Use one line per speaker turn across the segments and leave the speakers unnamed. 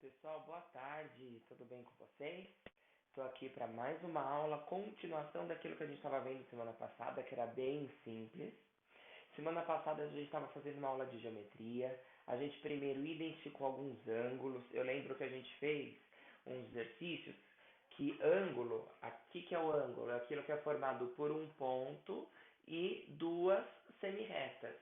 Pessoal, boa tarde, tudo bem com vocês? Estou aqui para mais uma aula, continuação daquilo que a gente estava vendo semana passada, que era bem simples. Semana passada a gente estava fazendo uma aula de geometria, a gente primeiro identificou alguns ângulos, eu lembro que a gente fez uns exercícios que ângulo, aqui que é o ângulo, é aquilo que é formado por um ponto e duas semirretas.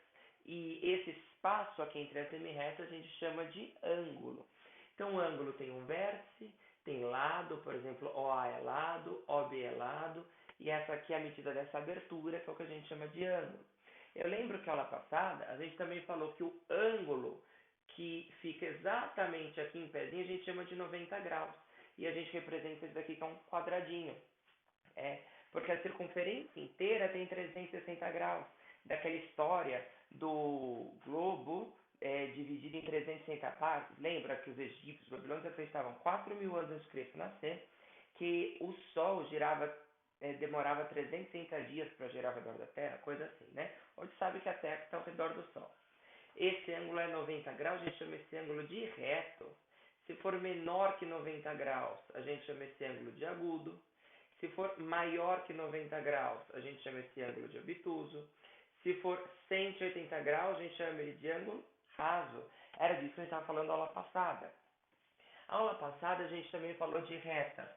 E esse espaço aqui entre as semirretas a gente chama de ângulo. Então, o ângulo tem um vértice, tem lado, por exemplo, OA é lado, OB é lado, e essa aqui é a medida dessa abertura, que é o que a gente chama de ângulo. Eu lembro que a aula passada, a gente também falou que o ângulo que fica exatamente aqui em pezinho, a gente chama de 90 graus. E a gente representa isso daqui que é um quadradinho. Porque a circunferência inteira tem 360 graus. Daquela história do globo dividido em 360 partes. Lembra que os egípcios, os babilônios acreditavam 4.000 anos antes de Cristo nascer, que o Sol demorava 360 dias para girar ao redor da Terra, coisa assim, né? Hoje sabe que a Terra está ao redor do Sol. Esse ângulo é 90 graus, a gente chama esse ângulo de reto. Se for menor que 90 graus, a gente chama esse ângulo de agudo. Se for maior que 90 graus, a gente chama esse ângulo de obtuso. Se for 180 graus, a gente chama ele de ângulo raso. Era disso que a gente estava falando na aula passada. Na aula passada, a gente também falou de retas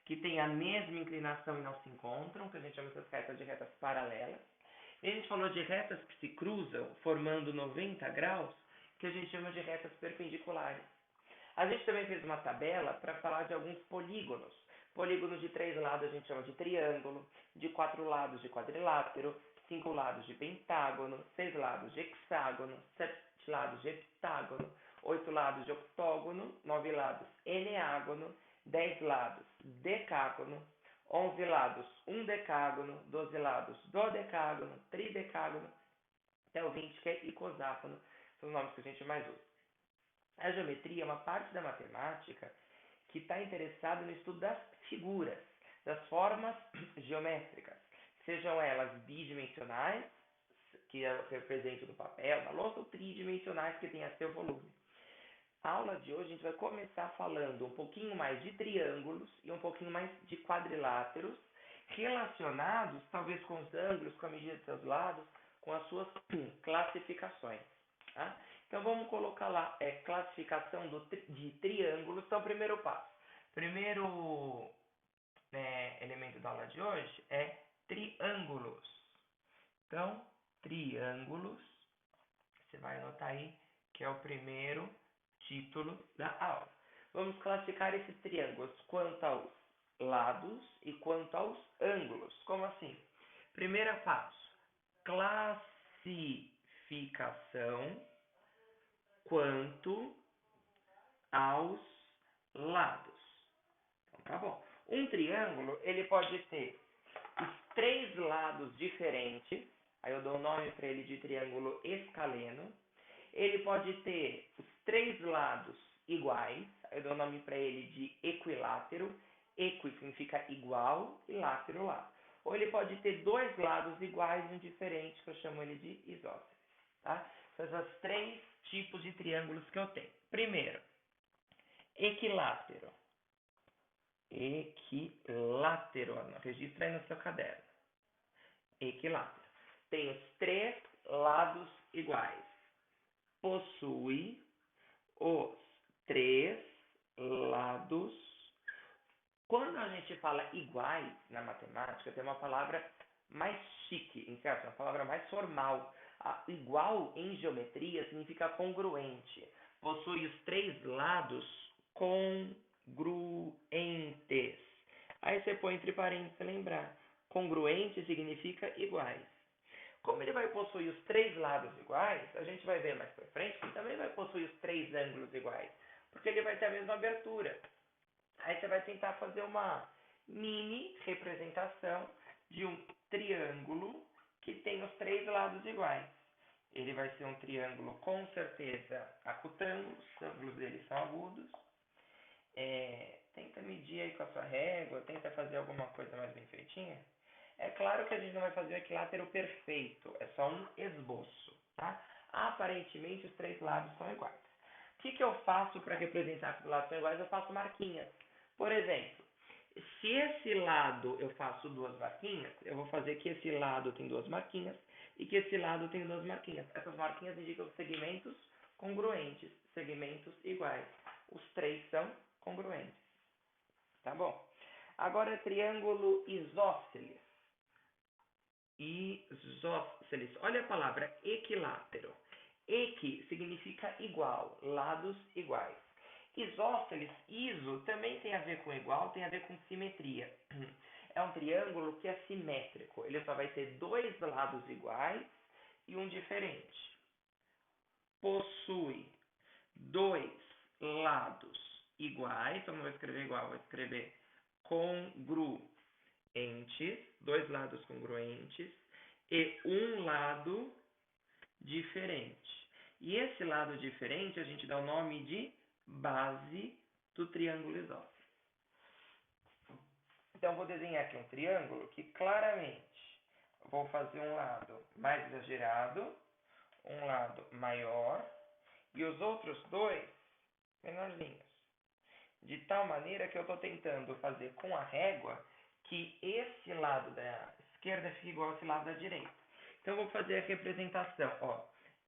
que têm a mesma inclinação e não se encontram, que a gente chama essas retas de retas paralelas. E a gente falou de retas que se cruzam, formando 90 graus, que a gente chama de retas perpendiculares. A gente também fez uma tabela para falar de alguns polígonos. Polígono de 3 lados a gente chama de triângulo, de 4 lados de quadrilátero, 5 lados de pentágono, 6 lados de hexágono, 7 lados de heptágono, 8 lados de octógono, 9 lados eneágono, 10 lados decágono, 11 lados undecágono, 12 lados dodecágono, tridecágono, até o 20 que é icoságono, são os nomes que a gente mais usa. A geometria é uma parte da matemática que está interessada no estudo das figuras, das formas geométricas, sejam elas bidimensionais, que representam no papel, na lousa, ou tridimensionais, que tem a seu volume. A aula de hoje a gente vai começar falando um pouquinho mais de triângulos e um pouquinho mais de quadriláteros, relacionados talvez com os ângulos, com a medida de seus lados, com as suas classificações. Tá? Então vamos colocar lá, classificação de triângulos. Então, primeiro passo. Primeiro elemento da aula de hoje é triângulos. Então, triângulos, você vai anotar aí que é o primeiro título da aula. Vamos classificar esses triângulos quanto aos lados e quanto aos ângulos. Como assim? Primeiro passo, classificação quanto aos lados. Então, tá bom. Um triângulo, ele pode ter os 3 lados diferentes, aí eu dou o nome para ele de triângulo escaleno. Ele pode ter os 3 lados iguais, aí eu dou o nome para ele de equilátero. Equi significa igual e látero lado. Ou ele pode ter 2 lados iguais e um diferente, que eu chamo ele de isósceles. Tá? São esses 3 tipos de triângulos que eu tenho. Primeiro, equilátero. Equilátero, registra aí no seu caderno. Equilátero. Tem os 3 lados iguais. Possui os 3 lados. Quando a gente fala iguais na matemática, tem uma palavra mais chique, uma palavra mais formal. Igual em geometria significa congruente. Possui os 3 lados congruentes. Aí você põe entre parênteses para lembrar. Congruente significa iguais. Como ele vai possuir os 3 lados iguais, a gente vai ver mais para frente que ele também vai possuir os 3 ângulos iguais. Porque ele vai ter a mesma abertura. Aí você vai tentar fazer uma mini representação de um triângulo que tem os 3 lados iguais. Ele vai ser um triângulo com certeza acutângulo, os ângulos dele são agudos. Tenta medir aí com a sua régua, tenta fazer alguma coisa mais bem feitinha. É claro que a gente não vai fazer o equilátero perfeito, é só um esboço, tá? Aparentemente os 3 lados são iguais. O que eu faço para representar que os lados são iguais? Eu faço marquinhas. Por exemplo, se esse lado eu faço duas marquinhas, eu vou fazer que esse lado tem duas marquinhas e que esse lado tem duas marquinhas. Essas marquinhas indicam segmentos congruentes, segmentos iguais. Os três são congruentes. Tá bom? Agora, triângulo isósceles. Isósceles. Olha a palavra equilátero. Equi significa igual, lados iguais. Isósceles, iso, também tem a ver com igual, tem a ver com simetria. É um triângulo que é simétrico. Ele só vai ter dois lados iguais e um diferente. Possui dois lados iguais, então não vou escrever igual, vou escrever congruentes, dois lados congruentes e um lado diferente. E esse lado diferente a gente dá o nome de base do triângulo isósceles. Então vou desenhar aqui um triângulo que claramente vou fazer um lado mais exagerado, um lado maior e os outros dois menorzinhos. De tal maneira que eu estou tentando fazer com a régua que esse lado da esquerda fique igual a esse lado da direita. Então eu vou fazer a representação, ó,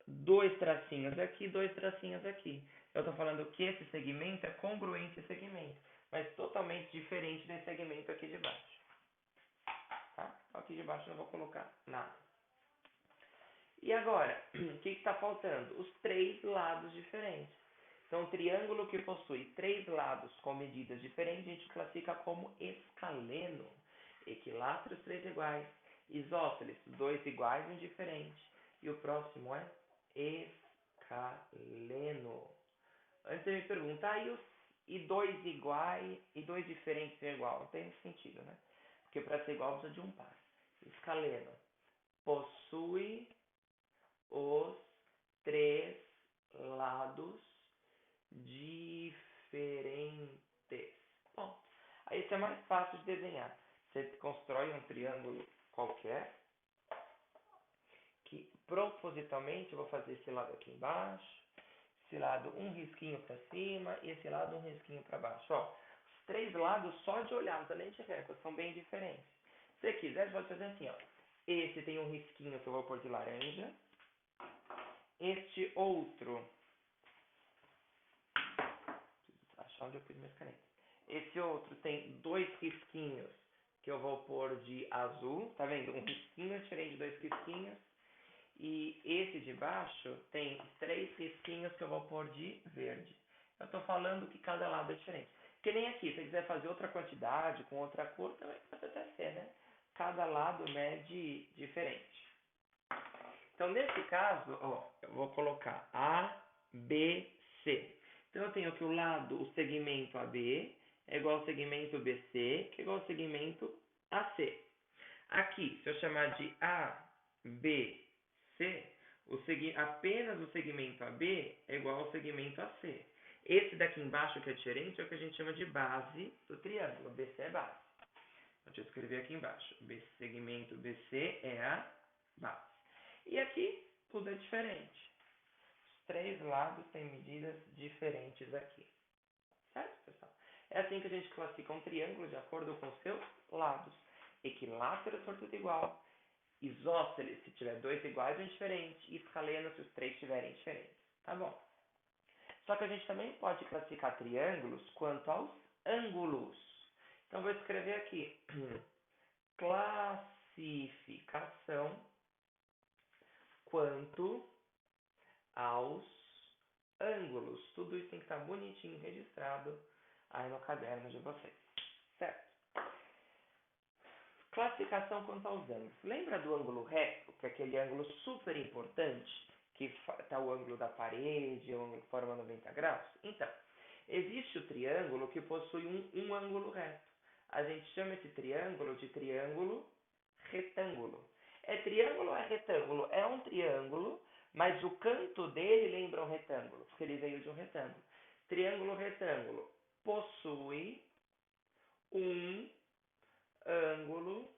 dois tracinhos aqui, dois tracinhos aqui. Eu estou falando que esse segmento é congruente a esse segmento, mas totalmente diferente desse segmento aqui de baixo. Tá? Aqui de baixo eu não vou colocar nada. E agora, o que está faltando? Os três lados diferentes. Então, um triângulo que possui três lados com medidas diferentes, a gente classifica como escaleno. Equiláteros, três iguais. Isósceles, dois iguais e um diferente. E o próximo é escaleno. Antes você me pergunta, e dois iguais e dois diferentes é igual? Não tem sentido, né? Porque para ser igual precisa de um par. Escaleno possui os três lados diferentes. Bom, aí isso é mais fácil de desenhar. Você constrói um triângulo qualquer, que propositalmente eu vou fazer esse lado aqui embaixo, esse lado um risquinho para cima e esse lado um risquinho para baixo. Ó, os três lados só de olhar, não precisa nem de régua, são bem diferentes. Se você quiser, você pode fazer assim, ó. Esse tem um risquinho que eu vou pôr de laranja. Este outro, preciso achar onde eu pus minhas canetas. Esse outro tem dois risquinhos que eu vou pôr de azul, tá vendo? Um risquinho diferente de dois risquinhos. E esse de baixo tem três risquinhos que eu vou pôr de verde. Eu estou falando que cada lado é diferente. Que nem aqui, se você quiser fazer outra quantidade com outra cor, também pode até ser, né? Cada lado mede diferente. Então, nesse caso, ó, eu vou colocar A, B, C. Então, eu tenho que o segmento AB é igual ao segmento BC, que é igual ao segmento AC. Aqui, se eu chamar de A, B, C, apenas o segmento AB é igual ao segmento AC. Esse daqui embaixo, que é diferente, é o que a gente chama de base do triângulo. BC é base. Deixa eu escrever aqui embaixo. Segmento BC é a base. E aqui, tudo é diferente. Os três lados têm medidas diferentes aqui. Certo, pessoal? É assim que a gente classifica um triângulo de acordo com os seus lados. Equilátero, for tudo igual. Isósceles, se tiver dois iguais, um diferente. E escaleno, se os três estiverem diferentes. Tá bom. Só que a gente também pode classificar triângulos quanto aos ângulos. Então, vou escrever aqui. Classificação quanto aos ângulos. Tudo isso tem que estar bonitinho registrado aí no caderno de vocês. Certo? Classificação quanto aos ângulos. Lembra do ângulo reto, que é aquele ângulo super importante, que está o ângulo da parede, o ângulo que forma 90 graus? Então, existe o triângulo que possui um ângulo reto. A gente chama esse triângulo de triângulo retângulo. É triângulo ou é retângulo? É um triângulo, mas o canto dele lembra um retângulo, porque ele veio de um retângulo. Triângulo retângulo possui um ângulo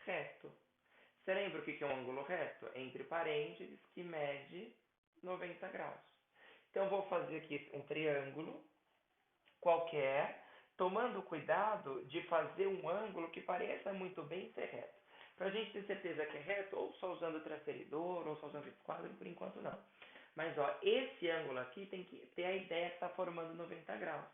reto. Você lembra o que é um ângulo reto? Entre parênteses, que mede 90 graus. Então, vou fazer aqui um triângulo qualquer, tomando cuidado de fazer um ângulo que pareça muito bem ser reto. Para a gente ter certeza que é reto, ou só usando o transferidor, ou só usando esse quadro, por enquanto não. Mas, ó, esse ângulo aqui tem que ter a ideia que está formando 90 graus.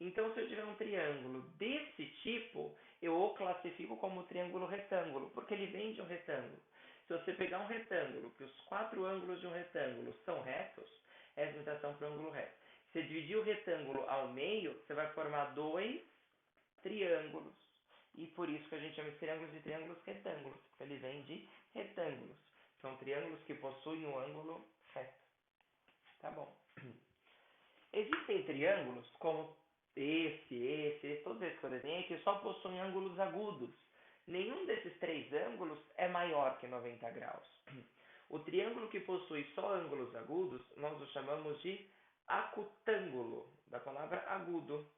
Então, se eu tiver um triângulo desse tipo, eu o classifico como triângulo retângulo, porque ele vem de um retângulo. Se você pegar um retângulo, que os quatro ângulos de um retângulo são retos, é a representação para o ângulo reto. Se dividir o retângulo ao meio, você vai formar dois triângulos. E por isso que a gente chama de triângulos retângulos, porque ele vem de retângulos. São triângulos que possuem um ângulo reto. Tá bom. Existem triângulos como todos esses que eu desenhei, que só possuem ângulos agudos. Nenhum desses três ângulos é maior que 90 graus. O triângulo que possui só ângulos agudos, nós o chamamos de acutângulo, da palavra agudo.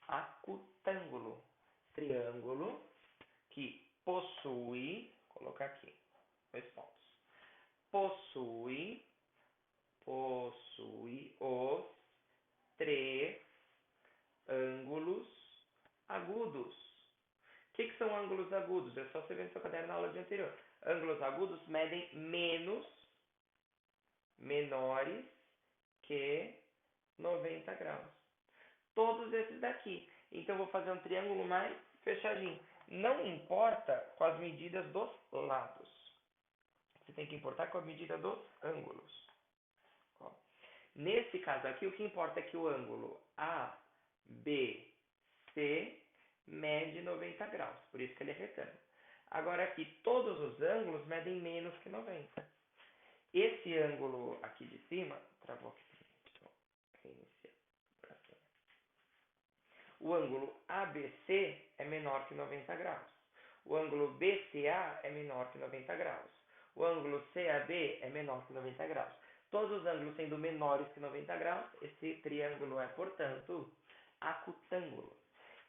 Acutângulo. Triângulo que possui, vou colocar aqui, 2 pontos. Possui os três ângulos agudos. O que são ângulos agudos? É só você ver no seu caderno na aula de anterior. Ângulos agudos medem menores que 90 graus. Todos esses daqui. Então, eu vou fazer um triângulo mais fechadinho. Não importa com as medidas dos lados. Você tem que importar com a medida dos ângulos. Ó. Nesse caso aqui, o que importa é que o ângulo ABC mede 90 graus. Por isso que ele é retângulo. Agora aqui, todos os ângulos medem menos que 90. Esse ângulo aqui de cima, travou aqui. O ângulo ABC é menor que 90 graus. O ângulo BCA é menor que 90 graus. O ângulo CAB é menor que 90 graus. Todos os ângulos sendo menores que 90 graus, esse triângulo é, portanto, acutângulo.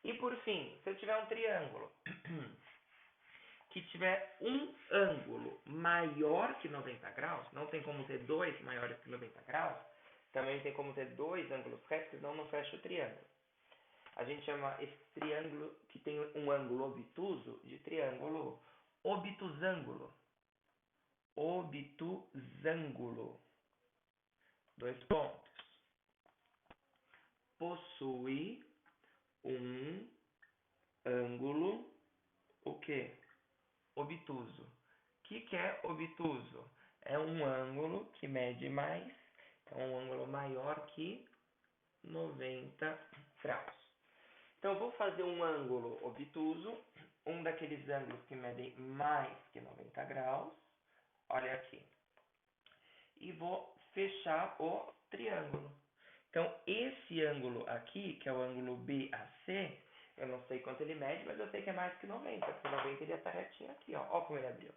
E por fim, se eu tiver um triângulo que tiver um ângulo maior que 90 graus, não tem como ter dois maiores que 90 graus, também tem como ter dois ângulos retos, senão não fecha o triângulo. A gente chama esse triângulo que tem um ângulo obtuso de triângulo obtusângulo. Obtusângulo. 2 pontos. Possui um ângulo, o quê? Obtuso. O que é obtuso? É um ângulo que mede mais, é um ângulo maior que 90 graus. Então, eu vou fazer um ângulo obtuso, um daqueles ângulos que medem mais que 90 graus. Olha aqui. E vou fechar o triângulo. Então, esse ângulo aqui, que é o ângulo BAC, eu não sei quanto ele mede, mas eu sei que é mais que 90, porque 90 ele ia estar retinho aqui, ó. Ó como ele abriu.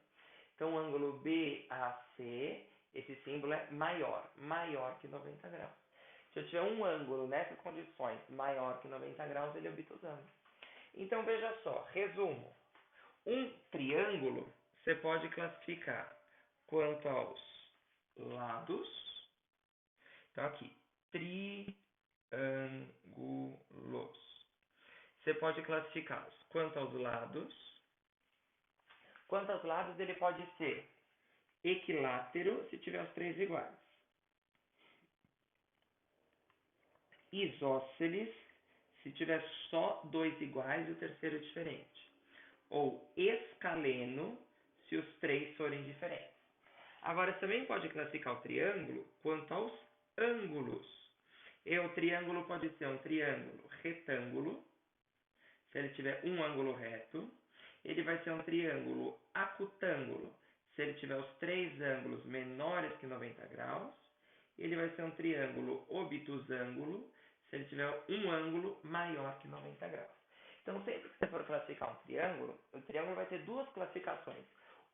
Então, o ângulo BAC, esse símbolo é maior que 90 graus. Se eu tiver um ângulo nessas condições maior que 90 graus, ele é obtusângulo. Então, veja só, resumo. Um triângulo você pode classificar quanto aos lados. Então, aqui, triângulos. Você pode classificá-los quanto aos lados. Quanto aos lados, ele pode ser equilátero, se tiver os três iguais. Isósceles, se tiver só dois iguais e o terceiro diferente. Ou escaleno, se os três forem diferentes. Agora, você também pode classificar o triângulo quanto aos ângulos. E o triângulo pode ser um triângulo retângulo, se ele tiver um ângulo reto. Ele vai ser um triângulo acutângulo, se ele tiver os três ângulos menores que 90 graus. Ele vai ser um triângulo obtusângulo, se ele tiver um ângulo maior que 90 graus. Então, sempre que você for classificar um triângulo, o triângulo vai ter duas classificações.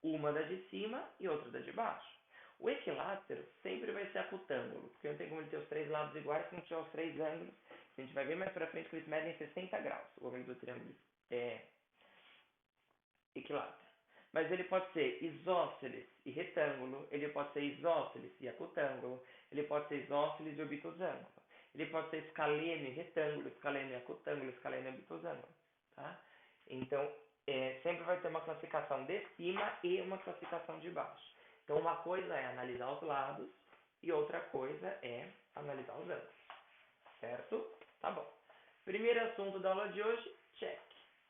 Uma da de cima e outra da de baixo. O equilátero sempre vai ser acutângulo, porque não tem como ele ter os três lados iguais se não tiver os três ângulos. A gente vai ver mais pra frente que eles medem 60 graus, o ângulo do triângulo é equilátero. Mas ele pode ser isósceles e retângulo, ele pode ser isósceles e acutângulo, ele pode ser isósceles e obtusângulo, ele pode ser escaleno e retângulo, escaleno e acutângulo, escaleno e obtusângulo, tá? Então, sempre vai ter uma classificação de cima e uma classificação de baixo. Então, uma coisa é analisar os lados e outra coisa é analisar os ângulos, certo? Tá bom. Primeiro assunto da aula de hoje, check.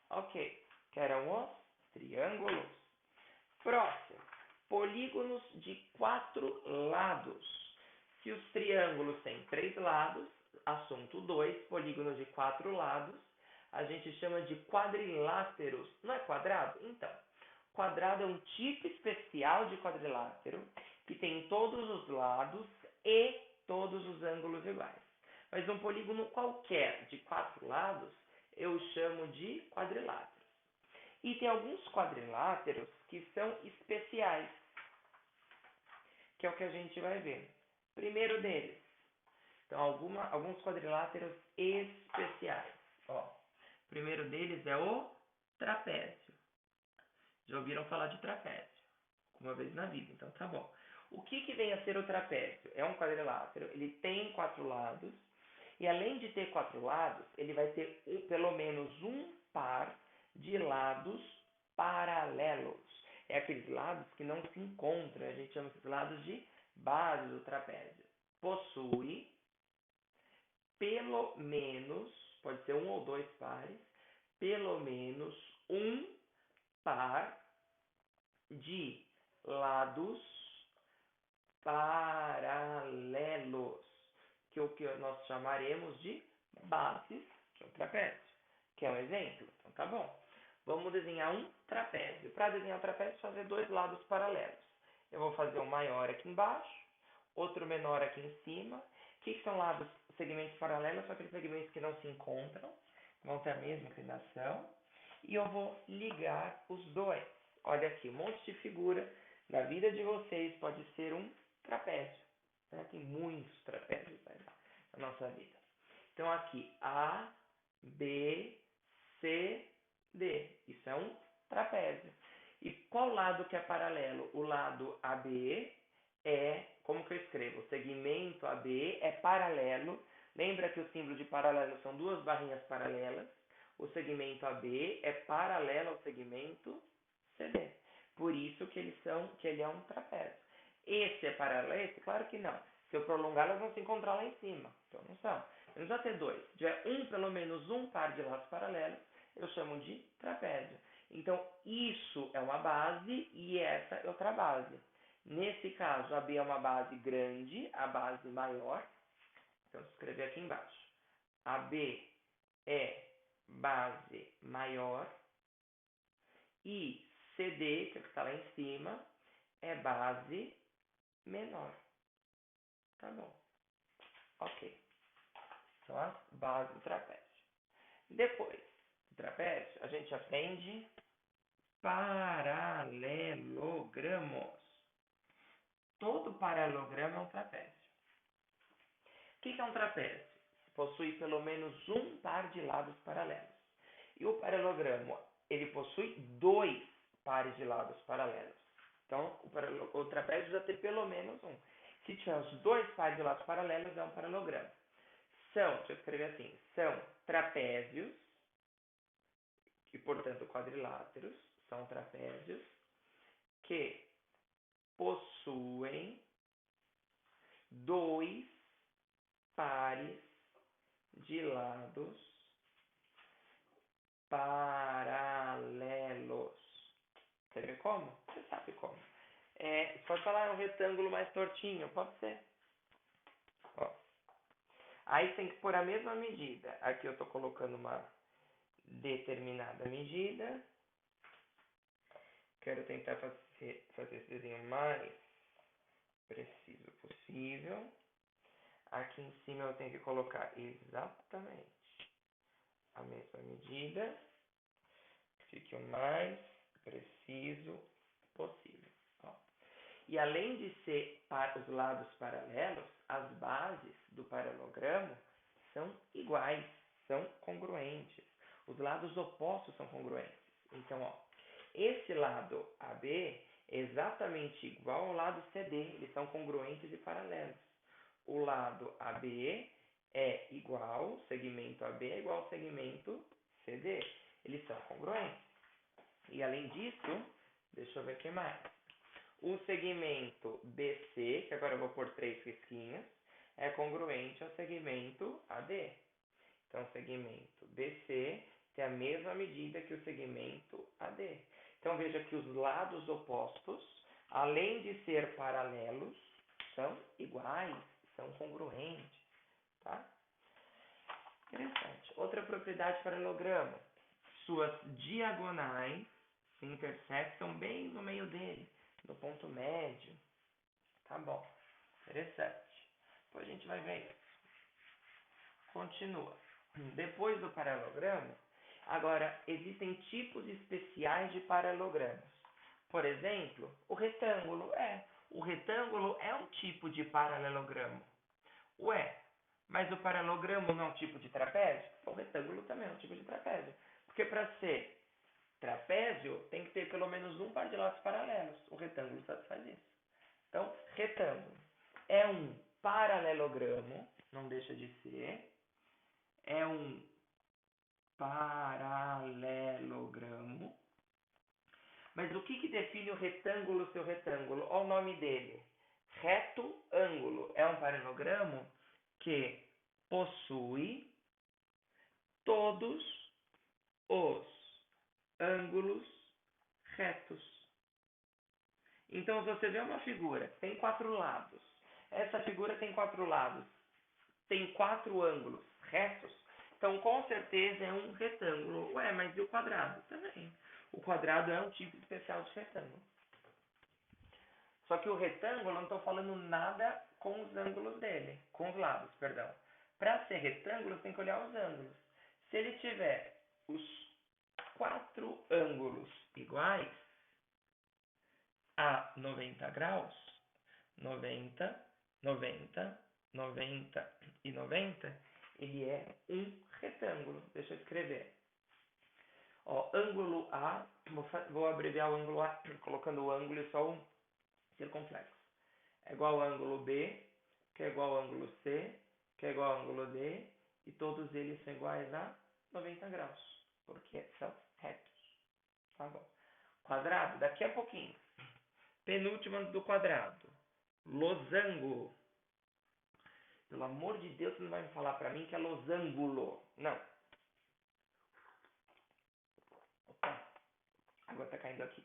Ok, que eram os triângulos. Próximo, polígonos de 4 lados. Se os triângulos têm 3 lados, assunto 2, polígonos de 4 lados, a gente chama de quadriláteros. Não é quadrado? Então, quadrado é um tipo especial de quadrilátero que tem todos os lados e todos os ângulos iguais. Mas um polígono qualquer de 4 lados eu chamo de quadrilátero. E tem alguns quadriláteros que são especiais, que é o que a gente vai ver. Primeiro deles, então alguns quadriláteros especiais. Ó, primeiro deles é o trapézio. Já ouviram falar de trapézio? Uma vez na vida, então tá bom. O que vem a ser o trapézio? É um quadrilátero, ele tem 4 lados, e além de ter 4 lados, ele vai ter pelo menos um par de lados paralelos. É aqueles lados que não se encontram, a gente chama esses lados de base do trapézio. Possui pelo menos, pode ser um ou dois pares, pelo menos um par de lados paralelos, que é o que nós chamaremos de bases de um trapézio. Quer um exemplo? Então tá bom. Vamos desenhar um trapézio. Para desenhar um trapézio, fazer dois lados paralelos. Eu vou fazer um maior aqui embaixo, outro menor aqui em cima. O que são lados, segmentos paralelos? São aqueles segmentos que não se encontram, vão ter a mesma inclinação. E eu vou ligar os dois. Olha aqui, um monte de figura. Na vida de vocês pode ser um trapézio. Né? Tem muitos trapézios na nossa vida. Então aqui, A, B, C, D. Isso é um trapézio. E qual lado que é paralelo? O lado AB é, como que eu escrevo? O segmento AB é paralelo. Lembra que o símbolo de paralelo são duas barrinhas paralelas? O segmento AB é paralelo ao segmento CD. Por isso que ele é um trapézio. Esse é paralelo a esse? Claro que não. Se eu prolongar, elas vão se encontrar lá em cima. Então não são. Eu não precisa ter dois. Se tiver pelo menos um par de lados paralelos, eu chamo de trapézio. Então, isso é uma base e essa é outra base. Nesse caso, a B é uma base grande, a base maior. Então, vou escrever aqui embaixo. A B é base maior e CD, que é o que está lá em cima, é base menor. Tá bom. Ok. São as bases do trapézio. Depois do trapézio, a gente aprende paralelogramos. Todo paralelogramo é um trapézio. O que é um trapézio? Possui pelo menos um par de lados paralelos. E o paralelogramo, ele possui dois pares de lados paralelos. Então, o trapézio já tem pelo menos um. Se tiver os dois pares de lados paralelos, é um paralelogramo. Deixa eu escrever assim, são trapézios, e portanto quadriláteros, são trapézios, que possuem dois pares de lados paralelos. Quer ver como? Você sabe como. Você pode falar um retângulo mais tortinho, pode ser. Ó. Aí tem que pôr a mesma medida. Aqui eu estou colocando uma determinada medida. Quero tentar fazer esse desenho mais preciso possível. Aqui em cima eu tenho que colocar exatamente a mesma medida. Que fique o mais preciso possível. Ó. E além de ser para os lados paralelos, as bases do paralelogramo são iguais, são congruentes. Os lados opostos são congruentes. Então, ó, Esse lado AB é exatamente igual ao lado CD, eles são congruentes e paralelos. O lado AB é igual, segmento AB é igual ao segmento CD. Eles são congruentes. E além disso, deixa eu ver o que mais. O segmento BC, que agora eu vou pôr 3 risquinhos, é congruente ao segmento AD. Então, o segmento BC tem a mesma medida que o segmento AD. Então, veja que os lados opostos, além de ser paralelos, são iguais, são congruentes. Tá? Interessante. Outra propriedade de paralelogramo. Suas diagonais se intersectam bem no meio dele, no ponto médio. Tá bom. Interessante. Depois a gente vai ver isso. Continua. Depois do paralelogramo, agora existem tipos especiais de paralelogramos. Por exemplo, o retângulo. O retângulo é um tipo de paralelogramo. Ué, mas o paralelogramo não é um tipo de trapézio? O retângulo também é um tipo de trapézio. Porque para ser trapézio, tem que ter pelo menos um par de lados paralelos. O retângulo satisfaz isso. Então, retângulo é um paralelogramo, não deixa de ser. É um paralelogramo. Mas o que define o retângulo seu retângulo? Olha o nome dele. Reto ângulo. É um paralelogramo que possui todos os ângulos retos. Então, se você vê uma figura que tem 4 lados, essa figura tem 4 lados, tem 4 ângulos retos, então com certeza é um retângulo. Ué, mas e o quadrado? Também. O quadrado é um tipo especial de retângulo. Só que o retângulo, eu não estou falando nada com os ângulos dele, com os lados, perdão. Para ser retângulo, tem que olhar os ângulos. Se ele tiver os 4 ângulos iguais a 90 graus, 90, 90, 90 e 90, ele é um retângulo. Deixa eu escrever. Ó, ângulo A, vou abreviar o ângulo A, colocando o ângulo e só um circunflexo. É igual ao ângulo B, que é igual ao ângulo C, que é igual ao ângulo D, e todos eles são iguais a 90 graus, porque são retos. Tá bom. Quadrado, daqui a pouquinho. Penúltimo antes do quadrado. Losango. Pelo amor de Deus, você não vai me falar pra mim que é losangulo. Não. Opa, a água tá caindo aqui.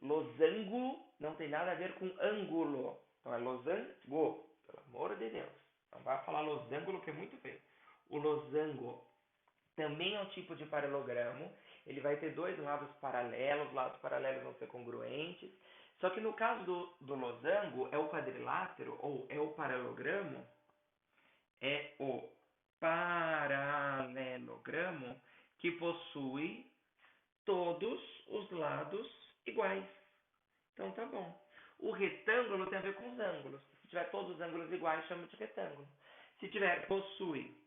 Losango não tem nada a ver com ângulo. Então é losango. Pelo amor de Deus. Não vai falar losango que é muito feio. O losango também é um tipo de paralelogramo. Ele vai ter 2 lados paralelos. Os lados paralelos vão ser congruentes. Só que no caso do losango, é o quadrilátero, ou é o paralelogramo, é o paralelogramo que possui todos os lados iguais. Então tá bom. O retângulo tem a ver com os ângulos. Se tiver todos os ângulos iguais, chama de retângulo. Se tiver, possui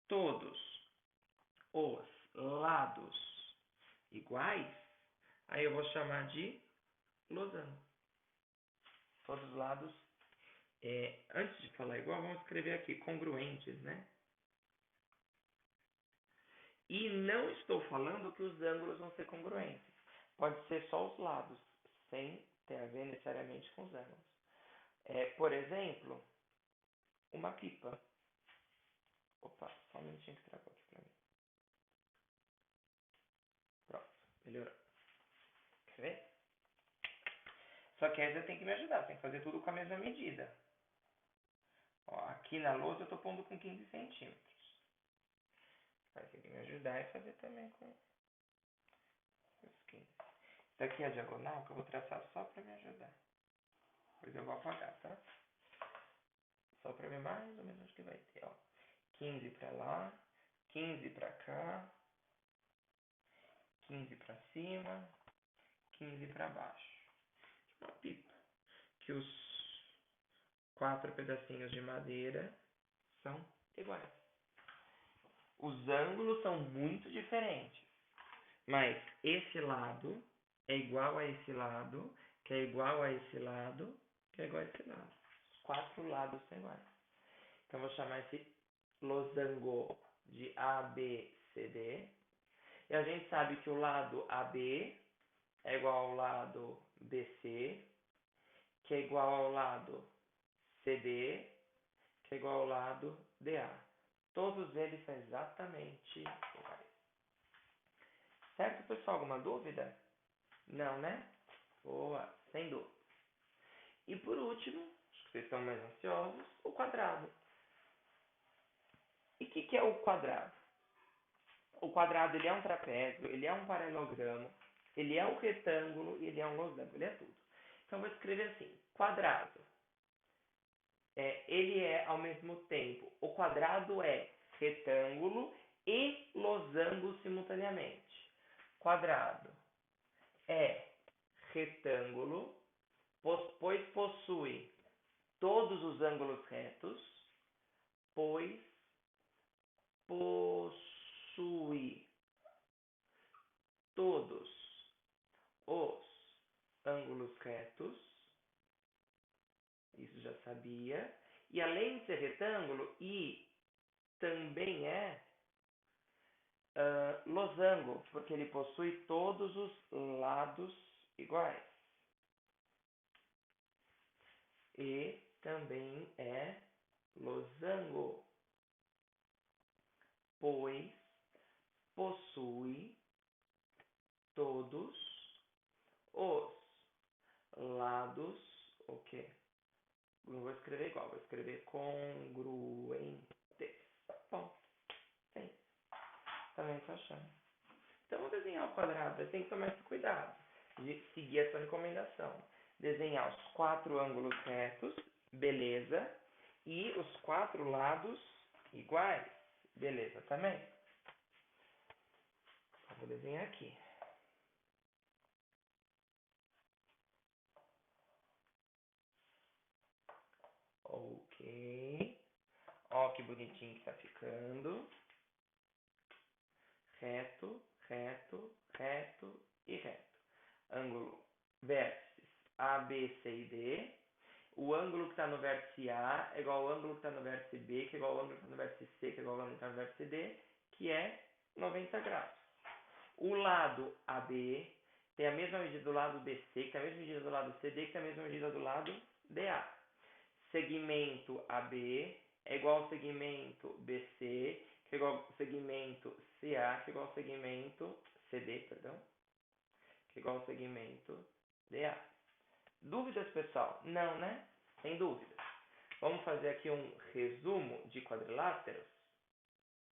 todos os lados iguais, aí eu vou chamar de losango. Todos os lados. Antes de falar igual, vamos escrever aqui, congruentes, né? E não estou falando que os ângulos vão ser congruentes. Pode ser só os lados, sem ter a ver necessariamente com os ângulos. Por exemplo, uma pipa. Opa, só um minutinho que travou aqui pra mim. Pronto, melhorou. Quer ver? Só que aí você tem que me ajudar, tem que fazer tudo com a mesma medida. Ó, aqui na lousa eu estou pondo com 15 centímetros. Vai ter que me ajudar e fazer também com os 15. Isso aqui é a diagonal que eu vou traçar só para me ajudar. Depois eu vou apagar, tá? Só para ver mais ou menos o que vai ter, ó. 15 para lá, 15 para cá, 15 para cima, 15 para baixo. Uma pipa. Que os 4 pedacinhos de madeira são iguais. Os ângulos são muito diferentes. Mas esse lado é igual a esse lado, que é igual a esse lado, que é igual a esse lado. Os quatro lados são iguais. Então, eu vou chamar esse losango de ABCD. E a gente sabe que o lado AB é igual ao lado BC, que é igual ao lado CD, que é igual ao lado DA. Todos eles são exatamente iguais. Certo, pessoal? Alguma dúvida? Não, né? Boa, sem dúvida. E por último, acho que vocês estão mais ansiosos, o quadrado. E o que é o quadrado? O quadrado ele é um trapézio, ele é um paralelogramo, ele é um retângulo e ele é um losango, ele é tudo. Então eu vou escrever assim, quadrado. Ele é ao mesmo tempo, o quadrado é retângulo e losango simultaneamente. Quadrado é retângulo, pois possui todos os ângulos retos, pois possui todos os ângulos retos, isso já sabia, e além de ser retângulo, e também é losango, porque ele possui todos os lados iguais. E também é losango, pois possui todos os lados, o quê? Não vou escrever igual, vou escrever congruentes. Bom, tem. Também tô achando. Então, vamos desenhar o quadrado. Você tem que tomar esse cuidado de seguir essa recomendação. Desenhar os quatro ângulos retos, beleza. E os quatro lados iguais, beleza também. Eu vou desenhar aqui. Ok. Ó que bonitinho que tá ficando. Reto, reto, reto e reto. Ângulo, vértices A, B, C e D. O ângulo que está no vértice A é igual ao ângulo que está no vértice B, que é igual ao ângulo que está no vértice C, que é igual ao ângulo que está no vértice D, que é 90 graus. O lado AB tem a mesma medida do lado BC, que tem a mesma medida do lado CD, que tem a mesma medida do lado DA. Segmento AB é igual ao segmento BC, que é igual ao segmento CA, que é igual ao segmento CD, perdão, que é igual ao segmento DA. Dúvidas, pessoal? Não, né? Sem dúvidas. Vamos fazer aqui um resumo de quadriláteros?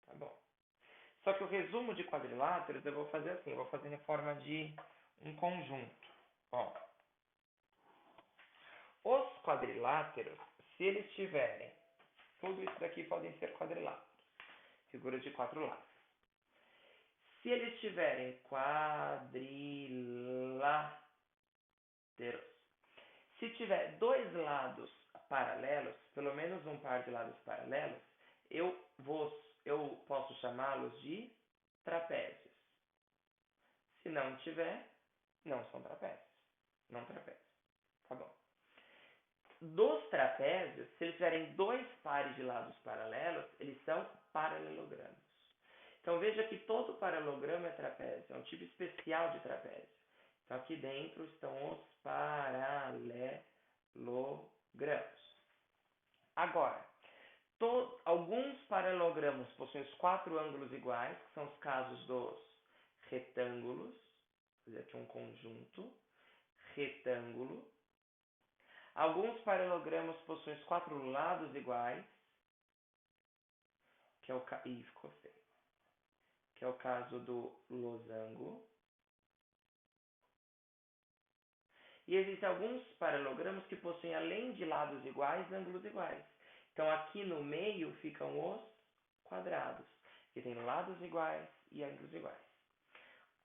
Tá bom. Só que o resumo de quadriláteros eu vou fazer assim, eu vou fazer em forma de um conjunto. Ó. Os quadriláteros, se eles tiverem, tudo isso daqui podem ser quadriláteros, figuras de quatro lados. Se eles tiverem quadriláteros, se tiver dois lados paralelos, pelo menos um par de lados paralelos, eu posso chamá-los de trapézios. Se não tiver, não são trapézios. Não trapézios. Tá bom. Dos trapézios, se eles tiverem dois pares de lados paralelos, eles são paralelogramos. Então veja que todo paralelogramo é trapézio, é um tipo especial de trapézio. Então aqui dentro estão os paralelogramas. Agora, alguns paralelogramos possuem os quatro ângulos iguais, que são os casos dos retângulos. Vou fazer aqui um conjunto. Retângulo. Alguns paralelogramas possuem os quatro lados iguais, que é o ficou feio. Que é o caso do losango. E existem alguns paralelogramas que possuem, além de lados iguais, ângulos iguais. Então, aqui no meio ficam os quadrados, que tem lados iguais e ângulos iguais.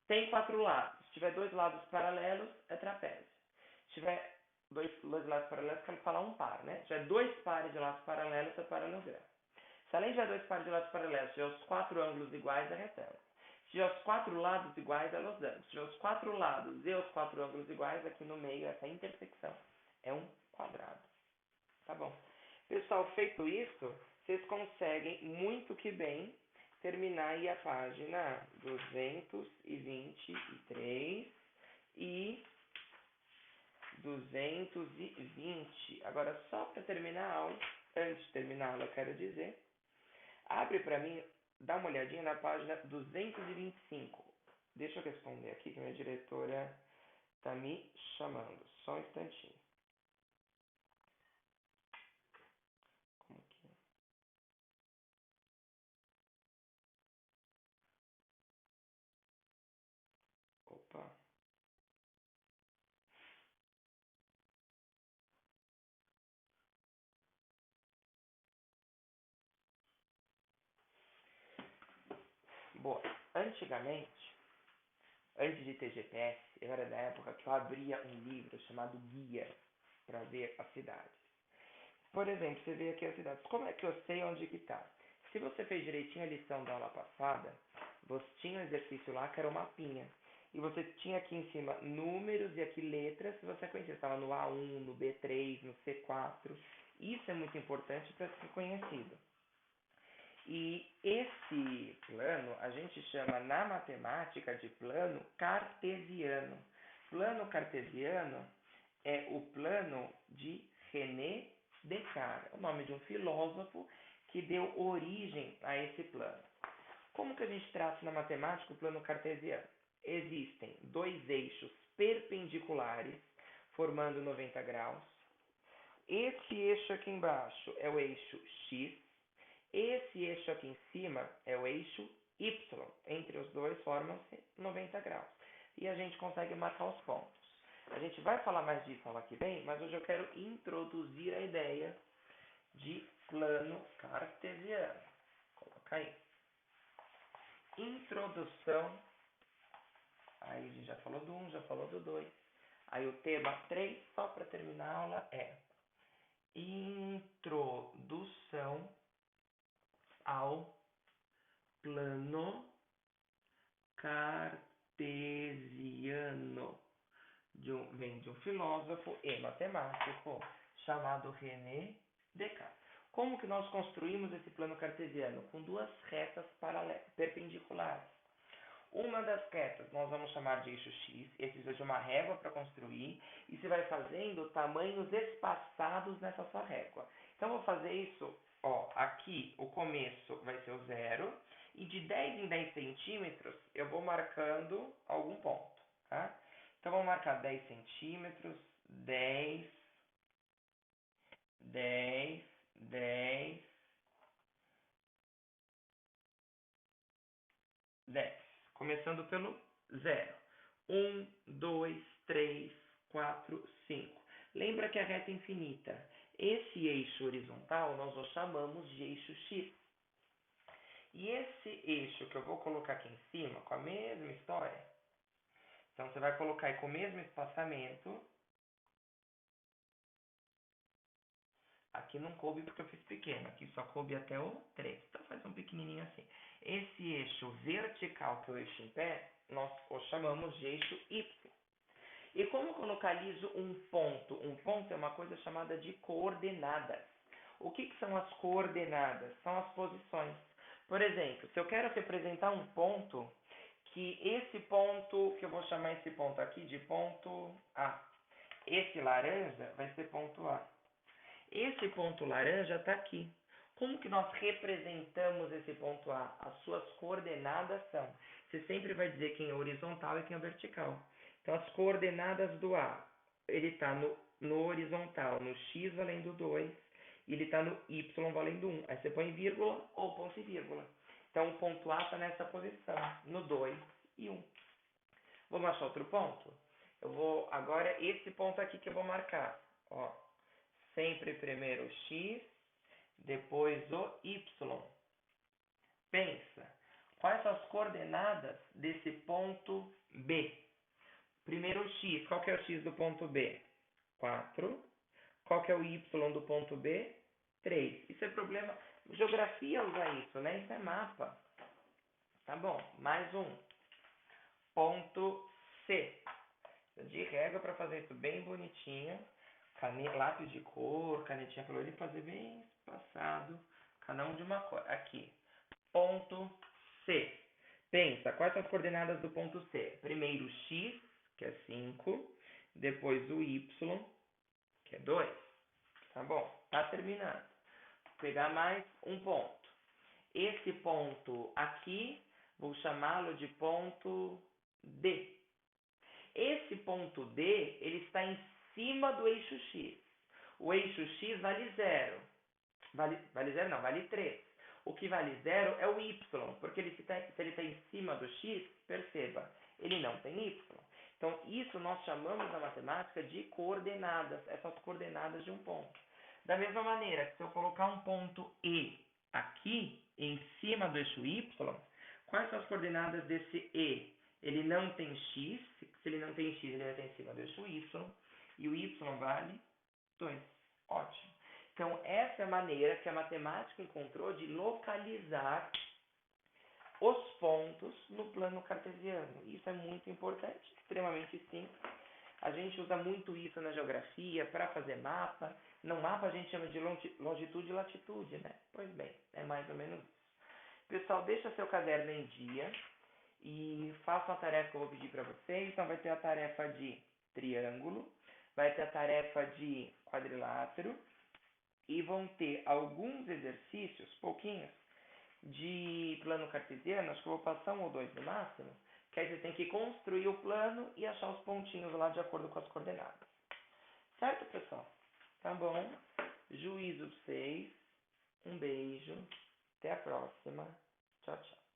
Tem quatro lados. Se tiver dois lados paralelos, é trapézio. Se tiver dois lados paralelos, quero falar um par, né? Se tiver dois pares de lados paralelos, é paralelogramo. Se além de dois pares de lados paralelos, tiver os quatro ângulos iguais, é retângulo. Se tiver os quatro lados iguais, é losango. Se tiver os quatro lados e os quatro ângulos iguais, aqui no meio, essa intersecção é um quadrado. Tá bom. Pessoal, feito isso, vocês conseguem muito que bem terminar aí a página 223 e 220. Agora, só para terminar a aula, antes de terminar a aula, eu quero dizer, abre para mim, dá uma olhadinha na página 225. Deixa eu responder aqui, que minha diretora está me chamando. Só um instantinho. Como que é? Opa. Boa. Antigamente, antes de ter GPS, eu era da época que eu abria um livro chamado Guia para ver as cidades. Por exemplo, você vê aqui as cidades. Como é que eu sei onde que tá? Se você fez direitinho a lição da aula passada, você tinha um exercício lá que era o mapinha. E você tinha aqui em cima números e aqui letras que você conhecia. Estava no A1, no B3, no C4. Isso é muito importante para ser conhecido. E esse plano a gente chama na matemática de plano cartesiano. Plano cartesiano é o plano de René Descartes, o nome de um filósofo que deu origem a esse plano. Como que a gente traça na matemática o plano cartesiano? Existem dois eixos perpendiculares formando 90 graus. Esse eixo aqui embaixo é o eixo X. Esse eixo aqui em cima é o eixo Y. Entre os dois formam-se 90 graus. E a gente consegue marcar os pontos. A gente vai falar mais disso aula que vem, mas hoje eu quero introduzir a ideia de plano cartesiano. Vou colocar aí. Introdução. Aí a gente já falou do 1, já falou do 2. Aí o tema 3, só para terminar a aula, é introdução ao plano cartesiano. Vem de um filósofo e matemático chamado René Descartes. Como que nós construímos esse plano cartesiano? Com duas retas perpendiculares. Uma das retas nós vamos chamar de eixo X, esse precisa de uma régua para construir, e você vai fazendo tamanhos espaçados nessa sua régua. Então, eu vou fazer isso, ó, aqui o começo vai ser o 0, e de 10 em 10 centímetros eu vou marcando algum ponto, tá? Então, vamos marcar 10 centímetros, 10, 10, 10, 10. Começando pelo 0. 1, 2, 3, 4, 5. Lembra que a reta é infinita. Esse eixo horizontal nós o chamamos de eixo X. E esse eixo que eu vou colocar aqui em cima, com a mesma história, então você vai colocar aí com o mesmo espaçamento. Aqui não coube porque eu fiz pequeno, aqui só coube até o 3. Então faz um pequenininho assim. Esse eixo vertical, que é o eixo em pé, nós o chamamos de eixo Y. E como eu localizo um ponto? Um ponto é uma coisa chamada de coordenadas. O que são as coordenadas? São as posições. Por exemplo, se eu quero representar um ponto, que esse ponto, que eu vou chamar esse ponto aqui de ponto A. Esse laranja vai ser ponto A. Esse ponto laranja está aqui. Como que nós representamos esse ponto A? As suas coordenadas são. Você sempre vai dizer quem é horizontal e quem é vertical. Então, as coordenadas do A, ele está no horizontal, no X valendo 2, e ele está no Y valendo 1. Aí você põe vírgula ou ponto e vírgula. Então, o ponto A está nessa posição, no 2 e 1. Vamos achar outro ponto? Eu vou, agora, esse ponto aqui que eu vou marcar. Ó, sempre primeiro o X, depois o Y. Pensa, quais são as coordenadas desse ponto B? Primeiro o X, qual que é o X do ponto B? 4. Qual que é o Y do ponto B? 3. Isso é problema. Geografia usa isso, né? Isso é mapa. Tá bom, mais um. ponto C. De regra, para fazer isso bem bonitinho, lápis de cor, canetinha color, e fazer bem espaçado, cada um de uma cor. Aqui, ponto C. Pensa, quais são as coordenadas do ponto C? Primeiro o X, que é 5, depois o Y, que é 2. Tá bom, tá terminando. Vou pegar mais um ponto. Esse ponto aqui, vou chamá-lo de ponto D. Esse ponto D, ele está em cima do eixo X. O eixo X vale 0. Vale 0 não, vale 3. O que vale 0 é o Y, porque se ele está em cima do X, perceba, ele não tem Y. Então, isso nós chamamos na matemática de coordenadas, essas coordenadas de um ponto. Da mesma maneira que se eu colocar um ponto E aqui, em cima do eixo Y, quais são as coordenadas desse E? Ele não tem X, se ele não tem X, ele vai estar em cima do eixo Y, e o Y vale 2. Ótimo. Então, essa é a maneira que a matemática encontrou de localizar os pontos no plano cartesiano. Isso é muito importante, extremamente simples. A gente usa muito isso na geografia para fazer mapa. No mapa a gente chama de longitude e latitude, né? Pois bem, é mais ou menos isso. Pessoal, deixa seu caderno em dia e faça uma tarefa que eu vou pedir para vocês. Então, vai ter a tarefa de triângulo, vai ter a tarefa de quadrilátero e vão ter alguns exercícios, pouquinhos, de plano cartesiano. Acho que eu vou passar 1 ou 2 no máximo, que aí você tem que construir o plano e achar os pontinhos lá de acordo com as coordenadas. Certo, pessoal? Tá bom. Juízo 6. Um beijo. Até a próxima. Tchau, tchau.